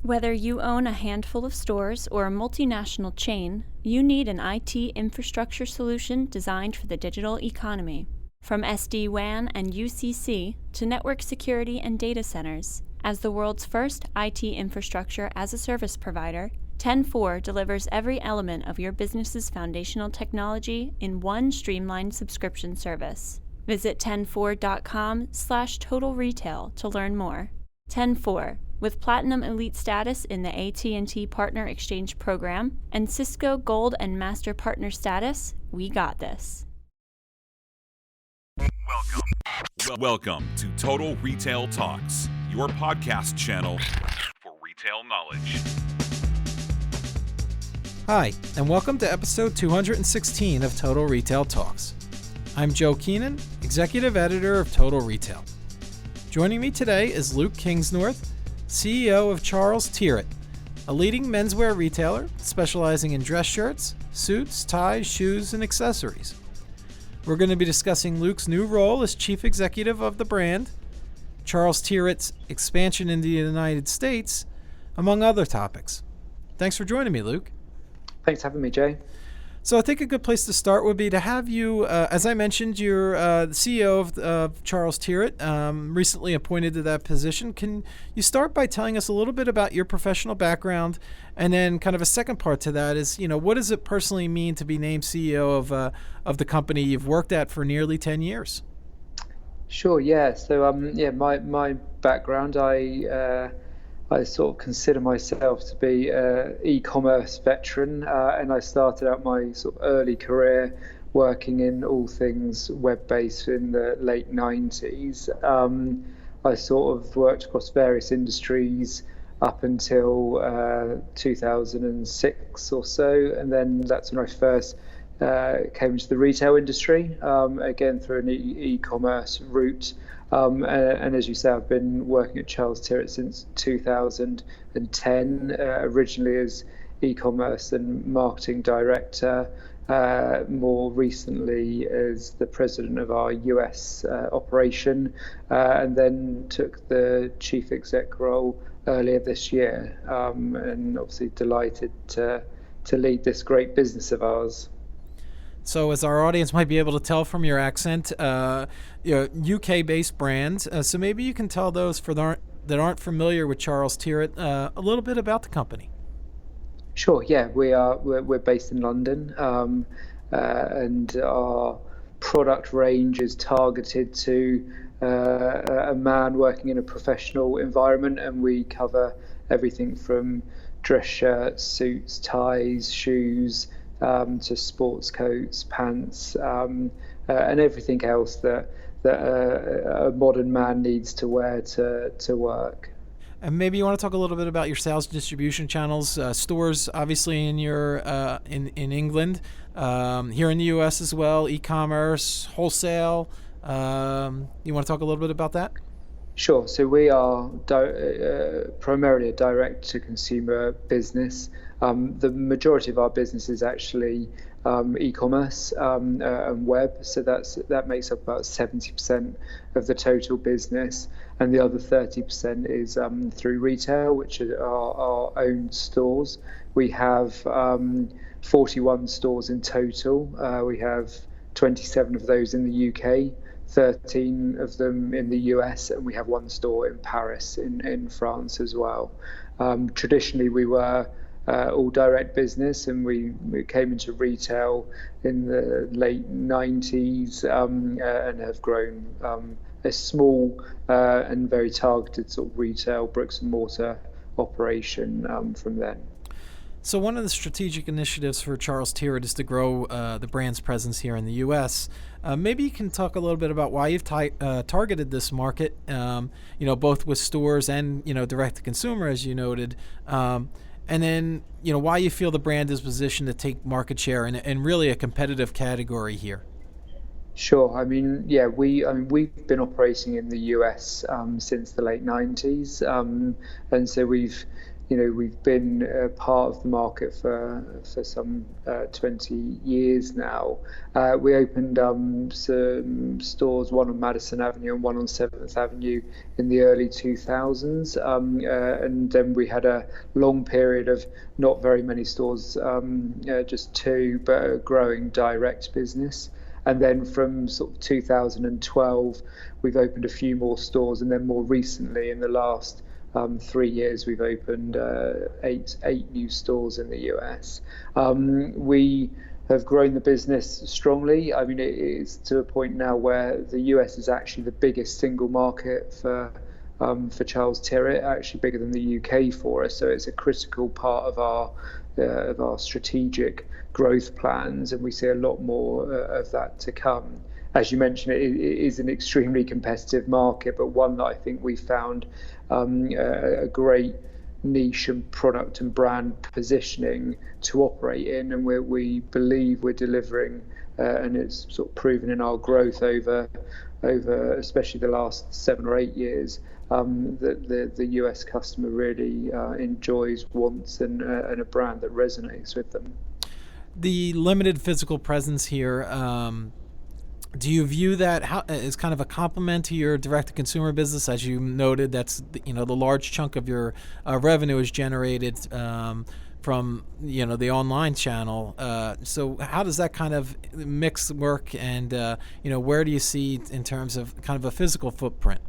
Whether you own a handful of stores or a multinational chain, you need an IT infrastructure solution designed for the digital economy. From SD-WAN and UCC to network security and data centers, as the world's first IT infrastructure as a service provider, 10-4 delivers every element of your business's foundational technology in one streamlined subscription service. Visit 10-4.com/total retail to learn more. 10-4, with Platinum Elite status in the AT&T Partner Exchange Program and Cisco Gold and Master Partner status, we got this. Welcome to Total Retail Talks, your podcast channel for retail knowledge. Hi, and welcome to episode 216 of Total Retail Talks. I'm Joe Keenan, Executive Editor of Total Retail. Joining me today is Luke Kingsnorth, CEO of Charles Tyrwhitt, a leading menswear retailer specializing in dress shirts, suits, ties, shoes, and accessories. We're going to be discussing Luke's new role as Chief Executive of the brand, Charles Tyrwhitt's expansion into the United States, among other topics. Thanks for joining me, Luke. Thanks for having me, Jay. So I think a good place to start would be to have you, as I mentioned, you're the CEO of Charles Tyrwhitt, recently appointed to that position. Can you start by telling us a little bit about your professional background, and then kind of a second part to that is, what does it personally mean to be named CEO of the company you've worked at for nearly 10 years? Sure, yeah. So, my background, I sort of consider myself to be an e-commerce veteran, and I started out my sort of early career working in all things web-based in the late 90s. I sort of worked across various industries up until 2006 or so, and then that's when I first came into the retail industry, again through an e-commerce route. And as you say, I've been working at Charles Tyrwhitt since 2010, originally as e-commerce and marketing director, more recently as the president of our US operation, and then took the chief exec role earlier this year, and obviously delighted to lead this great business of ours. So as our audience might be able to tell from your accent, UK-based brands. So maybe you can tell those that aren't familiar with Charles Tyrwhitt a little bit about the company. Sure. Yeah, we're based in London, and our product range is targeted to a man working in a professional environment, and we cover everything from dress shirts, suits, ties, shoes, to sports coats, pants, and everything else that a modern man needs to wear to work. And maybe you want to talk a little bit about your sales distribution channels, stores, obviously in your in England, here in the U.S. as well, e-commerce, wholesale. You want to talk a little bit about that? Sure. So we are primarily a direct-to-consumer business. The majority of our business is actually e-commerce and web. So that makes up about 70% of the total business, and the other 30% is through retail, which are our own stores. We have 41 stores in total. We have 27 of those in the UK. 13 of them in the US, and we have one store in Paris in France as well. Traditionally, we were all direct business, and we came into retail in the late 90s and have grown a small and very targeted sort of retail bricks and mortar operation from then. So one of the strategic initiatives for Charles Tyrwhitt is to grow the brand's presence here in the U.S. Maybe you can talk a little bit about why you've targeted this market, both with stores and, direct to consumer, as you noted, and then, why you feel the brand is positioned to take market share in really a competitive category here. Sure. We've been operating in the US since the late 90s, and so we've we've been part of the market for some 20 years now. We opened some stores, one on Madison Avenue and one on 7th Avenue in the early 2000s. And then we had a long period of not very many stores, just two, but a growing direct business. And then from sort of 2012, we've opened a few more stores. And then more recently, in the last 3 years, we've opened eight new stores in the US. We have grown the business strongly. I mean, it's to a point now where the US is actually the biggest single market for Charles Tyrwhitt, actually bigger than the UK for us. So it's a critical part of our strategic growth plans, and we see a lot more of that to come. As you mentioned, it is an extremely competitive market, but one that I think we found a great niche and product and brand positioning to operate in, and we believe we're delivering, and it's sort of proven in our growth over especially the last 7 or 8 years, that the US customer really enjoys, wants, and a brand that resonates with them. The limited physical presence here, do you view that as kind of a complement to your direct-to-consumer business? As you noted, that's the large chunk of your revenue is generated from the online channel. So how does that kind of mix work, and where do you see in terms of kind of a physical footprint?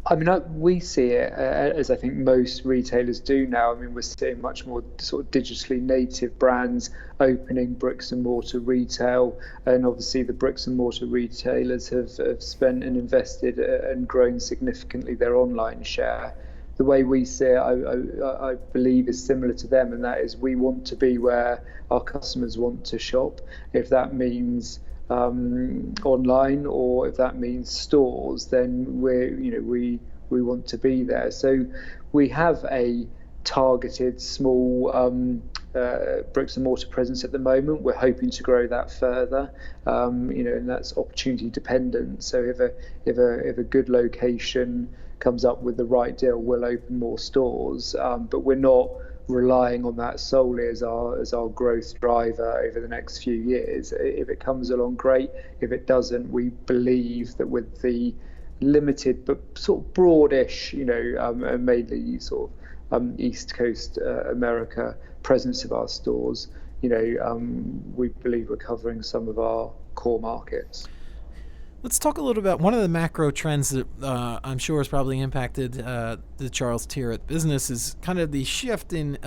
I mean, we see it as I think most retailers do now. I mean, we're seeing much more sort of digitally native brands opening bricks and mortar retail, and obviously the bricks and mortar retailers have spent and invested and grown significantly their online share. The way we see it, I believe, is similar to them, and that is we want to be where our customers want to shop. If that means online, or if that means stores, then we want to be there. So we have a targeted small bricks and mortar presence at the moment. We're hoping to grow that further, and that's opportunity dependent. So if a good location comes up with the right deal, we'll open more stores. But we're not relying on that solely as our growth driver over the next few years. If it comes along, great. If it doesn't, we believe that with the limited but sort of broadish, mainly sort of East Coast America presence of our stores, we believe we're covering some of our core markets. Let's talk a little about one of the macro trends that I'm sure has probably impacted the Charles Tyrwhitt business is kind of the shift in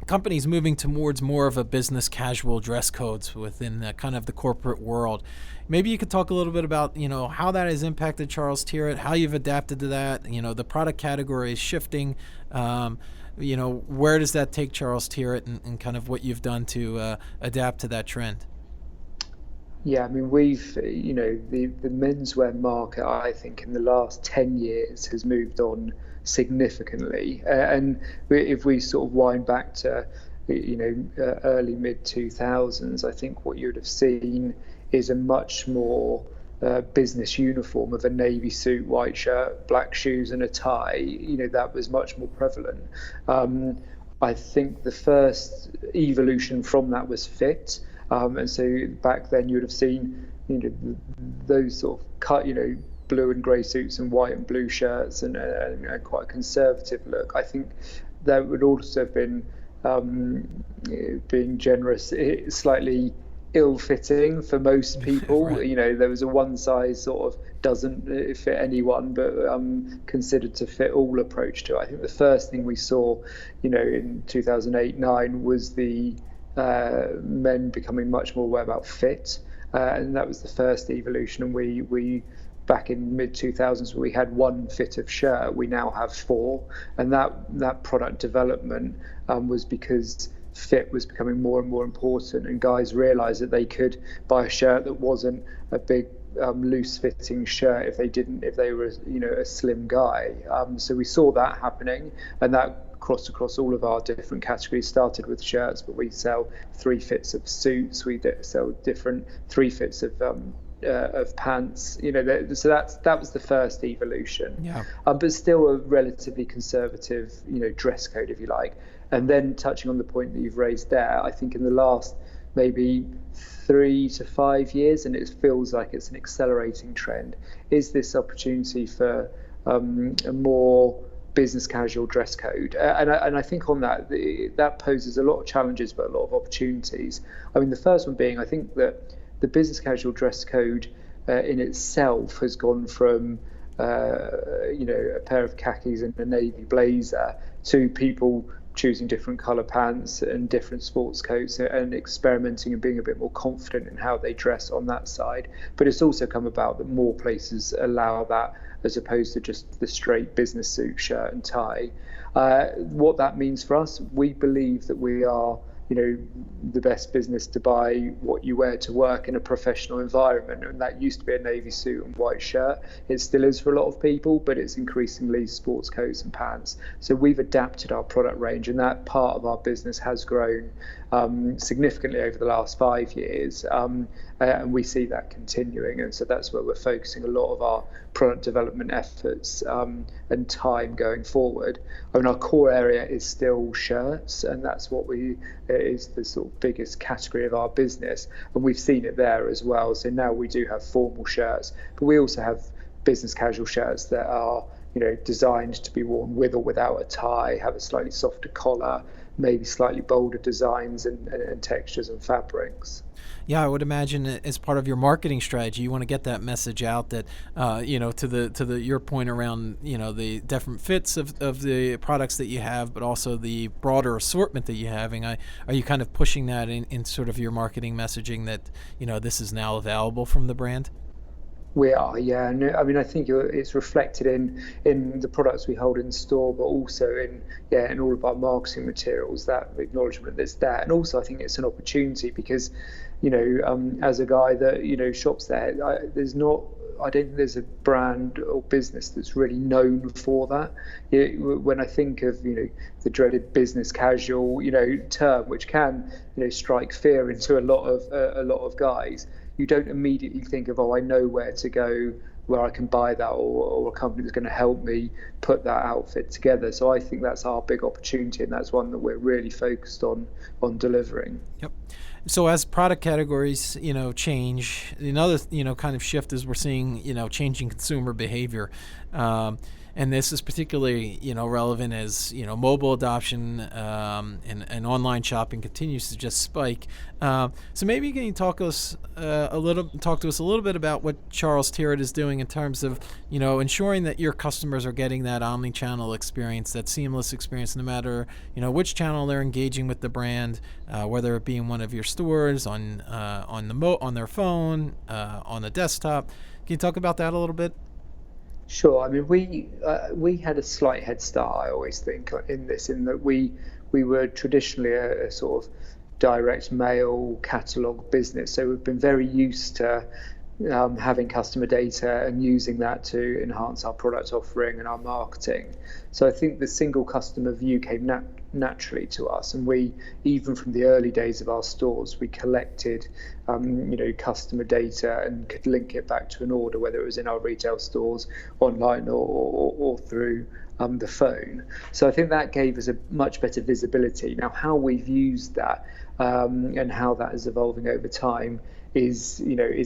companies moving towards more of a business casual dress codes within kind of the corporate world. Maybe you could talk a little bit about, how that has impacted Charles Tyrwhitt, how you've adapted to that, the product category is shifting. Where does that take Charles Tyrwhitt, and kind of what you've done to adapt to that trend? Yeah, I mean, we've, the menswear market, I think, in the last 10 years has moved on significantly. And if we sort of wind back to, early mid-2000s, I think what you would have seen is a much more business uniform of a navy suit, white shirt, black shoes, and a tie. That was much more prevalent. I think the first evolution from that was fit. And so back then you would have seen, those sort of cut, blue and grey suits and white and blue shirts, and quite a conservative look. I think that would also have been, being generous, slightly ill-fitting for most people. Right. There was a one size sort of doesn't fit anyone, but considered to fit all approach to it. I think the first thing we saw, in 2008-9 was the men becoming much more aware about fit, and that was the first evolution. And we back in mid-2000s, we had one fit of shirt, we now have 4, and that product development was because fit was becoming more and more important, and guys realized that they could buy a shirt that wasn't a big loose fitting shirt if they were a slim guy. So we saw that happening, and that crossed across all of our different categories. Started with shirts, but we sell 3 fits of suits, we sell different 3 fits of of pants. So that was the first evolution. Yeah. But still a relatively conservative, dress code, if you like. And then touching on the point that you've raised there, I think in the last maybe 3 to 5 years, and it feels like it's an accelerating trend, is this opportunity for a more business casual dress code. And I think on that poses a lot of challenges, but a lot of opportunities. I mean, the first one being, I think that the business casual dress code in itself has gone from, a pair of khakis and a navy blazer to people choosing different colour pants and different sports coats and experimenting and being a bit more confident in how they dress on that side. But it's also come about that more places allow that as opposed to just the straight business suit, shirt and tie. What that means for us, we believe that we are the best business to buy what you wear to work in a professional environment. And that used to be a navy suit and white shirt. It still is for a lot of people, but it's increasingly sports coats and pants. So we've adapted our product range, and that part of our business has grown significantly over the last 5 years. And we see that continuing. And so that's where we're focusing a lot of our product development efforts and time going forward. I mean, our core area is still shirts, and that's what is the sort of biggest category of our business. And we've seen it there as well. So now we do have formal shirts, but we also have business casual shirts that are, designed to be worn with or without a tie, have a slightly softer collar, maybe slightly bolder designs and textures and fabrics. Yeah, I would imagine as part of your marketing strategy, you want to get that message out that, to the your point around, the different fits of the products that you have, but also the broader assortment that you're having. Are you kind of pushing that in sort of your marketing messaging that, this is now available from the brand? We are, yeah. And I mean, I think it's reflected in the products we hold in store, but also in all of our marketing materials, that acknowledgement that's there. And also, I think it's an opportunity because, as a guy that shops there, I don't think there's a brand or business that's really known for that. When I think of the dreaded business casual term, which can strike fear into a lot of guys, you don't immediately think of, I know where to go, where I can buy that, or a company that's going to help me put that outfit together. So I think that's our big opportunity, and that's one that we're really focused on delivering. Yep. So as product categories, change, another, kind of shift is we're seeing, changing consumer behavior. And this is particularly, relevant as, mobile adoption and online shopping continues to just spike. So maybe can you talk to us a little bit about what Charles Tyrwhitt is doing in terms of, ensuring that your customers are getting that omni-channel experience, that seamless experience, no matter, which channel they're engaging with the brand, whether it be in one of your stores, on their phone, on the desktop. Can you talk about that a little bit? Sure. I mean, we had a slight head start, I always think, in that we were traditionally a sort of direct mail catalogue business. So we've been very used to having customer data and using that to enhance our product offering and our marketing. So I think the single customer view came naturally to us, and we, even from the early days of our stores, we collected customer data and could link it back to an order, whether it was in our retail stores, online, or through the phone. So I think that gave us a much better visibility. Now, how we've used that and how that is evolving over time is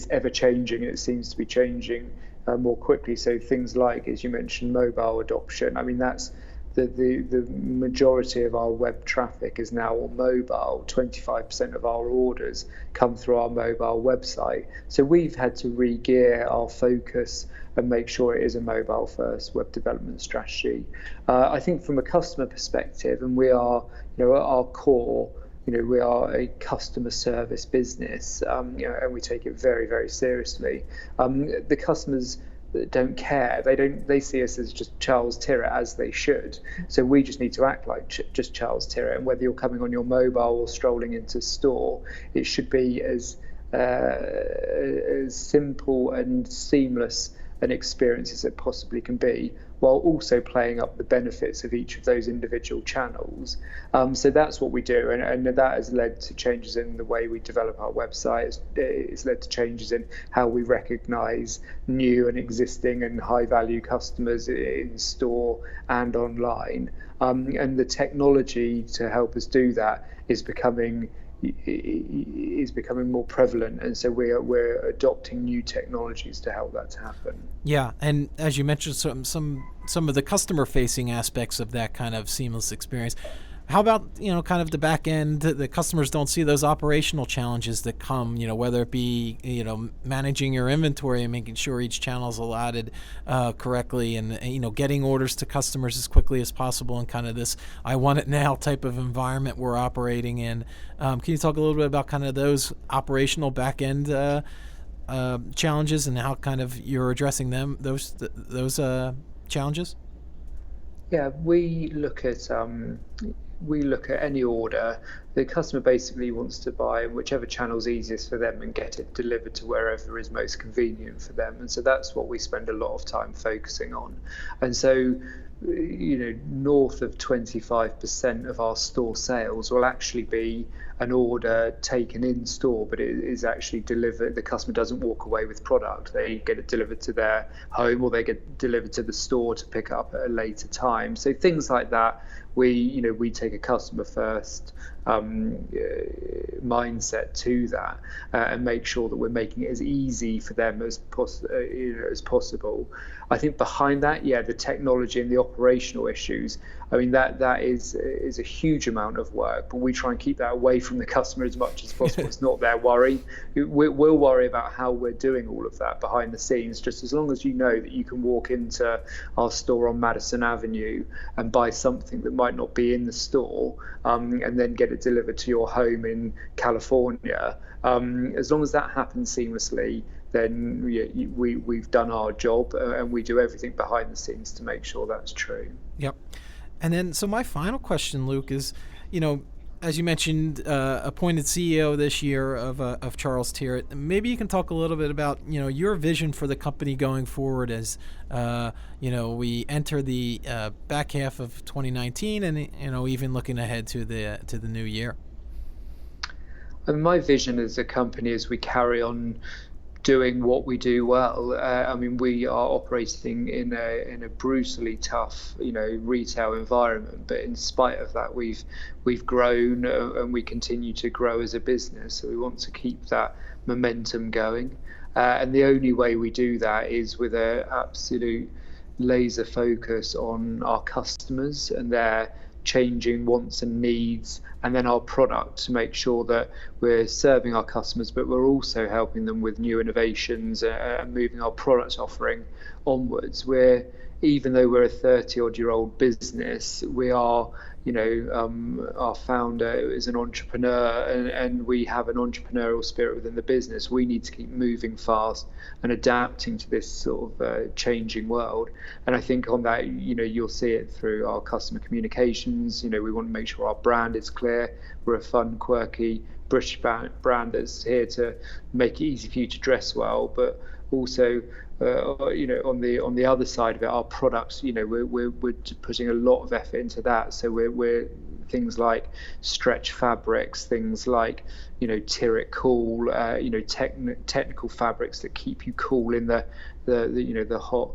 ever changing, and it seems to be changing more quickly. So things like, as you mentioned, mobile adoption. I mean, that's the majority of our web traffic is now on mobile. 25% of our orders come through our mobile website. So we've had to re-gear our focus and make sure it is a mobile first web development strategy. I think from a customer perspective, and we are, at our core, we are a customer service business, and we take it very, very seriously. The customers don't care. They see us as just Charles Tyrwhitt, as they should. So we just need to act like just Charles Tyrwhitt. And whether you're coming on your mobile or strolling into store, it should be as simple and seamless an experience as it possibly can be, while also playing up the benefits of each of those individual channels. So that's what we do, and that has led to changes in the way we develop our website. It's led to changes in how we recognize new and existing and high value customers in store and online. And the technology to help us do that is becoming more prevalent, and so we're adopting new technologies to help that to happen. Yeah, and as you mentioned, some of the customer facing aspects of that kind of seamless experience. How about, kind of the back end? The customers don't see those operational challenges that come, whether it be, managing your inventory and making sure each channel is allotted correctly, and, getting orders to customers as quickly as possible in kind of this I want it now type of environment we're operating in. Can you talk a little bit about kind of those operational back end challenges and how kind of you're addressing them, those challenges? Yeah, we look at any order. The customer basically wants to buy whichever channel is easiest for them and get it delivered to wherever is most convenient for them. And so that's what we spend a lot of time focusing on. And so, north of 25% of our store sales will actually be an order taken in store, but it is actually delivered. The customer doesn't walk away with product. They get it delivered to their home, or they get delivered to the store to pick up at a later time. So things like that, we take a customer first mindset to that, and make sure that we're making it as easy for them as possible. I think behind that, the technology and the operational issues, I mean, that is a huge amount of work, but we try and keep that away from the customer as much as possible. It's not their worry. We'll worry about how we're doing all of that behind the scenes, just as long as you know that you can walk into our store on Madison Avenue and buy something that might not be in the store, and then get it delivered to your home in California. As long as that happens seamlessly, then we've done our job, and we do everything behind the scenes to make sure that's true. Yep. And then, so my final question, Luke, is, as you mentioned, appointed CEO this year of Charles Tyrwhitt. Maybe you can talk a little bit about, your vision for the company going forward as, we enter the back half of 2019, and even looking ahead to the new year. And my vision as a company, as we carry on doing what we do well. I mean, we are operating in a brutally tough, retail environment. But in spite of that, we've grown, and we continue to grow as a business. So we want to keep that momentum going. And the only way we do that is with an absolute laser focus on our customers and their changing wants and needs, and then our product, to make sure that we're serving our customers, but we're also helping them with new innovations and moving our product offering onwards. Even though we're a 30-odd-year-old business, we are, our founder is an entrepreneur, and we have an entrepreneurial spirit within the business. We need to keep moving fast and adapting to this sort of changing world. And I think on that, you'll see it through our customer communications. We want to make sure our brand is clear. We're a fun, quirky British brand that's here to make it easy for you to dress well, but also on the other side of it, our products, we're putting a lot of effort into that. So we're things like stretch fabrics, things like Tyrwhitt Cool, technical fabrics that keep you cool in the hot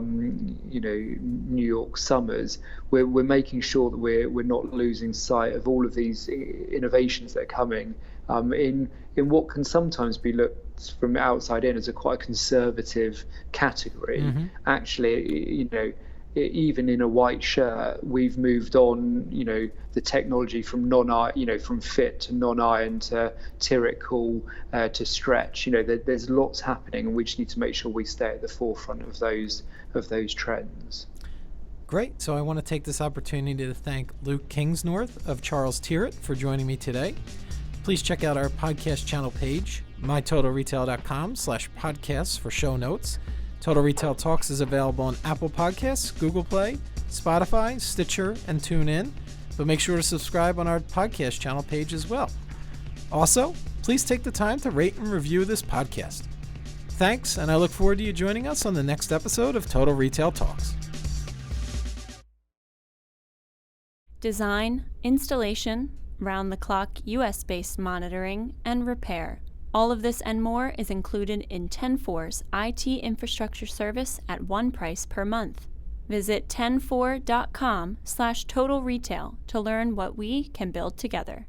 New York summers. We're making sure that we're not losing sight of all of these innovations that are coming in what can sometimes be looked from the outside in as a quite conservative category. Mm-hmm. Actually, even in a white shirt, we've moved on, the technology from from fit to non-iron to Tyrwhitt Cool to stretch. There's lots happening, and we just need to make sure we stay at the forefront of those trends. Great. So I want to take this opportunity to thank Luke Kingsnorth of Charles Tyrwhitt for joining me today. Please check out our podcast channel page, mytotalretail.com/podcasts for show notes. Total Retail Talks is available on Apple Podcasts, Google Play, Spotify, Stitcher, and TuneIn. But make sure to subscribe on our podcast channel page as well. Also, please take the time to rate and review this podcast. Thanks, and I look forward to you joining us on the next episode of Total Retail Talks. design, installation, round-the-clock US-based monitoring, and repair. All of this and more is included in 10-4's IT infrastructure service at one price per month. Visit 10-4.com/total retail to learn what we can build together.